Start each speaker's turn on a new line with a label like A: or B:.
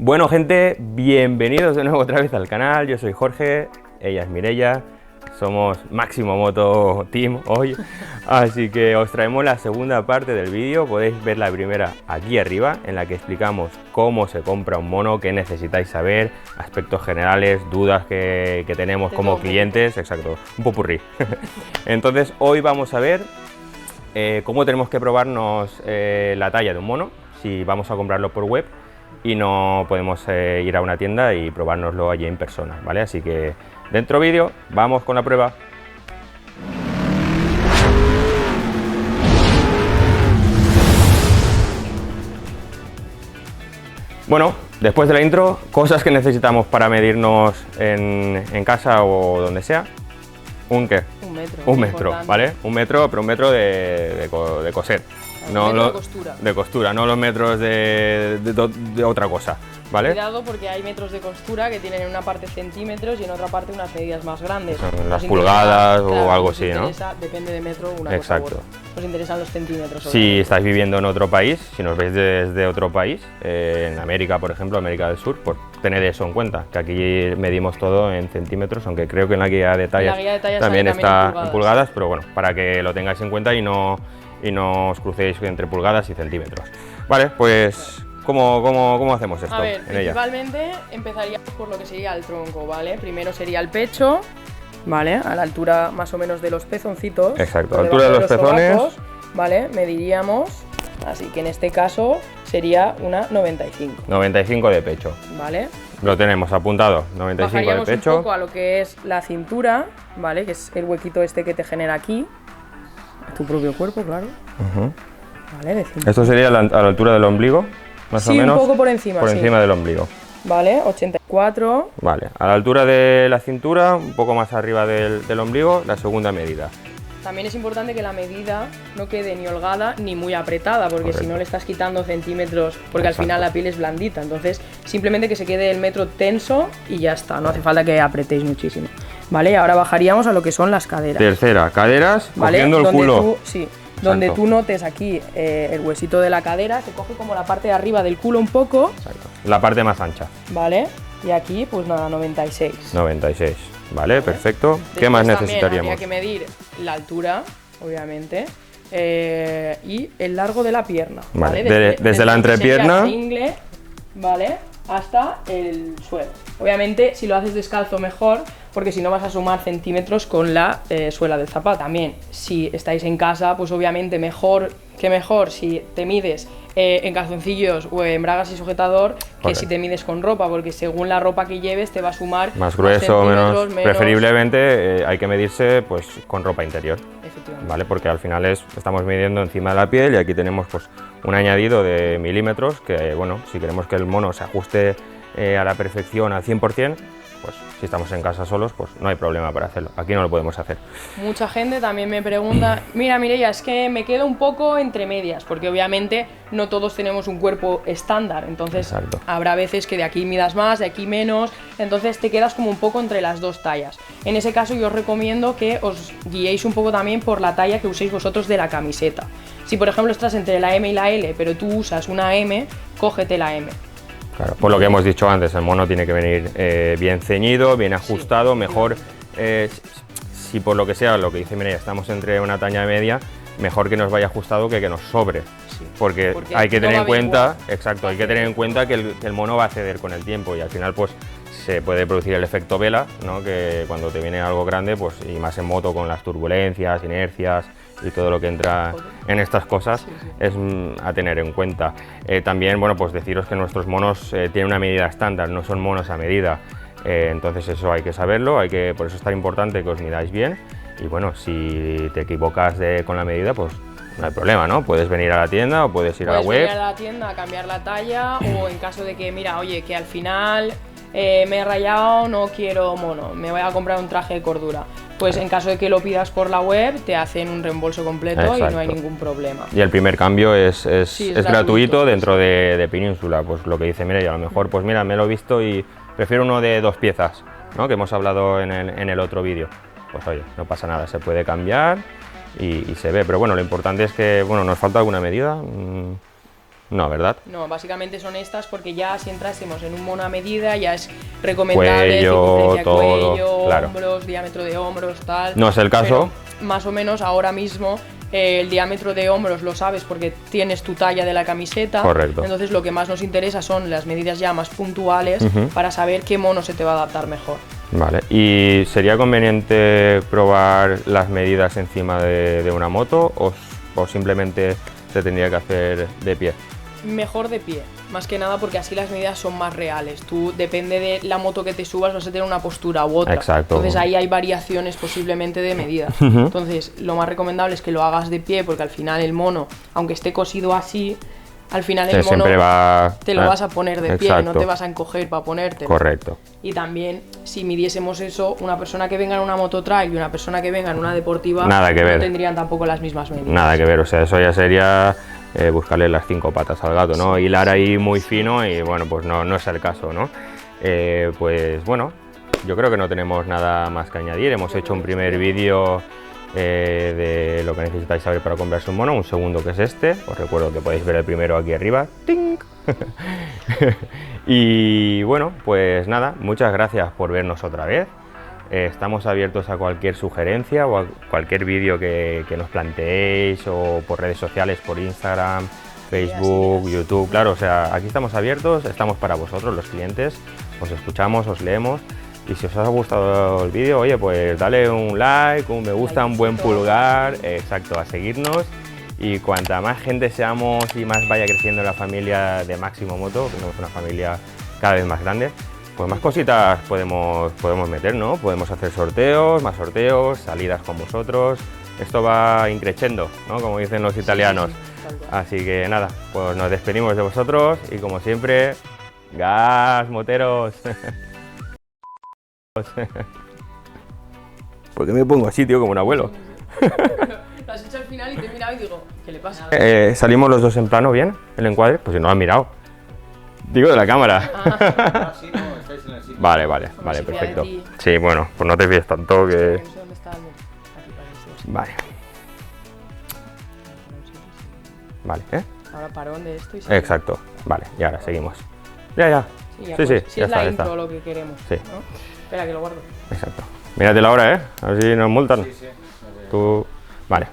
A: Bueno, gente, bienvenidos de nuevo otra vez al canal. Yo soy Jorge, ella es Mireia, somos Máximo Moto Team hoy, así que os traemos la segunda parte del vídeo. Podéis ver la primera aquí arriba, en la que explicamos cómo se compra un mono, qué necesitáis saber, aspectos generales, dudas que tenemos como clientes, exacto, un popurrí. Entonces hoy vamos a ver cómo tenemos que probarnos la talla de un mono, si vamos a comprarlo por web y no podemos ir a una tienda y probárnoslo allí en persona, ¿vale? Así que dentro vídeo, vamos con la prueba. Bueno, después de la intro, cosas que necesitamos para medirnos en casa o donde sea. ¿Un qué?
B: Un metro.
A: Un metro, ¿vale? Un metro, pero un metro de coser. No,
B: de costura.
A: De costura, no los metros de otra cosa, ¿vale?
B: Cuidado porque hay metros de costura que tienen en una parte centímetros y en otra parte unas medidas más grandes.
A: Son las pulgadas o algo así, ¿no?
B: Depende de metro una
A: Exacto.
B: cosa u otra. Nos interesan los centímetros.
A: Si estáis viviendo en otro país, si nos veis desde otro país, en América, por ejemplo, América del Sur, pues tened eso en cuenta, que aquí medimos todo en centímetros, aunque creo que en la guía de tallas, también está en pulgadas, pero bueno, para que lo tengáis en cuenta y no os crucéis entre pulgadas y centímetros. Vale, pues ¿cómo hacemos esto?
B: A ver, principalmente empezaríamos por lo que sería el tronco, ¿vale? Primero sería el pecho, ¿vale? A la altura más o menos de los pezoncitos.
A: Exacto, a la altura de los pezones.
B: Sobacos, ¿vale? Mediríamos, así que en este caso sería una 95.
A: 95 de pecho.
B: ¿Vale?
A: Lo tenemos apuntado, 95
B: Bajaríamos
A: de pecho.
B: un poco a lo que es la cintura, ¿vale? Que es el huequito este que te genera aquí. Tu propio cuerpo, claro. Vale, de cintura.
A: Esto sería a la altura del ombligo, más o menos.
B: Sí, un poco por encima.
A: Por encima del ombligo.
B: Vale, 84.
A: Vale, a la altura de la cintura, un poco más arriba del ombligo, la segunda medida.
B: También es importante que la medida no quede ni holgada ni muy apretada, porque si no le estás quitando centímetros, porque al final la piel es blandita. Entonces, simplemente que se quede el metro tenso y ya está, no hace falta que apretéis muchísimo. Vale, ahora bajaríamos a lo que son las caderas.
A: Tercera, caderas,
B: ¿vale?
A: Cogiendo el culo.
B: Donde tú notes aquí el huesito de la cadera, se coge como la parte de arriba del culo un poco.
A: Exacto, la parte más ancha.
B: Vale, y aquí pues nada, 96.
A: 96, vale, perfecto.
B: Después
A: ¿Qué más
B: también
A: necesitaríamos?
B: habría que medir la altura, obviamente, y el largo de la pierna.
A: Vale,
B: ¿vale?
A: desde la entrepierna.
B: La ingle, ¿vale? Hasta el suelo. Obviamente, si lo haces descalzo, mejor, porque si no vas a sumar centímetros con la suela del zapato. También, si estáis en casa, pues obviamente mejor si te mides en calzoncillos o en bragas y sujetador que si te mides con ropa, porque según la ropa que lleves te va a sumar
A: más grueso o menos. Preferiblemente hay que medirse pues con ropa interior.
B: Efectivamente.
A: Vale, porque al final estamos midiendo encima de la piel y aquí tenemos pues un añadido de milímetros que, bueno, si queremos que el mono se ajuste a la perfección al 100%, pues si estamos en casa solos, pues no hay problema para hacerlo. Aquí no lo podemos hacer.
B: Mucha gente también me pregunta, mira Mireia, es que me quedo un poco entre medias, porque obviamente no todos tenemos un cuerpo estándar, entonces
A: Exacto.
B: Habrá veces que de aquí midas más, de aquí menos, entonces te quedas como un poco entre las dos tallas. En ese caso yo os recomiendo que os guiéis un poco también por la talla que uséis vosotros de la camiseta. Si por ejemplo estás entre la M y la L, pero tú usas una M, cógete la M.
A: Claro, por lo que hemos dicho antes, el mono tiene que venir bien ceñido, bien ajustado, mejor, si por lo que sea, lo que dice Mireia, estamos entre una talla media, mejor que nos vaya ajustado que nos sobre, porque hay que tener en cuenta, exacto, hay que tener en cuenta que el mono va a ceder con el tiempo y al final pues se puede producir el efecto vela, ¿no? Que cuando te viene algo grande, pues y más en moto con las turbulencias, inercias y todo lo que entra en estas cosas, es a tener en cuenta. También, bueno, pues deciros que nuestros monos tienen una medida estándar, no son monos a medida, entonces eso hay que saberlo, por eso es tan importante que os midáis bien y bueno, si te equivocas con la medida, pues no hay problema, ¿no? Puedes venir a la tienda o puedes ir a la web.
B: Puedes venir a la tienda a cambiar la talla o en caso de que, mira, oye, que al final me he rayado, no quiero mono, me voy a comprar un traje de cordura. Pues en caso de que lo pidas por la web, te hacen un reembolso completo. Exacto. Y no hay ningún problema.
A: Y el primer cambio es gratuito dentro de Península, pues lo que dice Mireia, a lo mejor, pues mira, me lo he visto y prefiero uno de 2 piezas, ¿no? Que hemos hablado en el otro vídeo. Pues oye, no pasa nada, se puede cambiar y se ve, pero bueno, lo importante es que, bueno, nos falta alguna medida. No, ¿verdad?
B: No, básicamente son estas porque ya si entrásemos en un mono a medida ya es recomendable
A: Cuello,
B: circunferencia
A: todo,
B: cuello,
A: claro.
B: hombros, diámetro de hombros, tal.
A: No es el caso.
B: Pero más o menos ahora mismo el diámetro de hombros lo sabes porque tienes tu talla de la camiseta.
A: Correcto.
B: Entonces lo que más nos interesa son las medidas ya más puntuales para saber qué mono se te va a adaptar mejor.
A: Vale, ¿y sería conveniente probar las medidas encima de una moto o simplemente se tendría que hacer de pie?
B: Mejor de pie, más que nada porque así las medidas son más reales. Tú, depende de la moto que te subas, vas a tener una postura u otra.
A: Exacto.
B: Entonces ahí hay variaciones posiblemente de medida. Entonces lo más recomendable es que lo hagas de pie porque al final el mono, aunque esté cosido así, al final el mono
A: siempre va...
B: te lo vas a poner de pie,
A: Exacto.
B: no te vas a encoger para ponértelo.
A: Correcto.
B: Y también, si midiésemos eso, una persona que venga en una moto trail y una persona que venga en una deportiva
A: Nada que ver.
B: no tendrían tampoco las mismas medidas.
A: Nada que ver, o sea, eso ya sería buscarle las 5 patas al gato, ¿no? Hilar ahí muy fino y bueno, pues no es el caso, ¿no? Pues bueno, yo creo que no tenemos nada más que añadir. Hemos hecho un primer vídeo de lo que necesitáis saber para comprarse un mono, un segundo que es este. Os recuerdo que podéis ver el primero aquí arriba. ¡Ting! Y bueno, pues nada, muchas gracias por vernos otra vez. Estamos abiertos a cualquier sugerencia o a cualquier vídeo que nos planteéis o por redes sociales, por Instagram, Facebook, YouTube, claro, o sea, aquí estamos abiertos, estamos para vosotros, los clientes, os escuchamos, os leemos y si os ha gustado el vídeo, oye, pues dale un like, un me gusta, un buen pulgar, exacto, a seguirnos y cuanta más gente seamos y más vaya creciendo la familia de Máximo Moto, que somos una familia cada vez más grande, pues más cositas podemos meter, ¿no? Podemos hacer sorteos, más sorteos, salidas con vosotros. Esto va increciendo, ¿no? Como dicen los italianos. Así que nada, pues nos despedimos de vosotros y como siempre, gas, moteros. ¿Por qué me pongo así, tío, como un abuelo?
B: Lo has hecho al final y te he mirado y digo, ¿qué le pasa?
A: ¿Salimos los dos en plano bien? ¿El encuadre? Pues si no lo has mirado. Digo de la cámara. Vale, perfecto. Sí, bueno, pues no te fíes tanto que... Vale. Vale, ¿eh?
B: Ahora parón de esto y...
A: Exacto, vale, y ahora seguimos. Ya. Sí,
B: si es la intro lo que queremos,
A: sí.
B: ¿no? Espera que lo guardo.
A: Exacto. Mírate la hora, ¿eh? A ver si nos multan.
C: Sí.
A: Tú... Vale.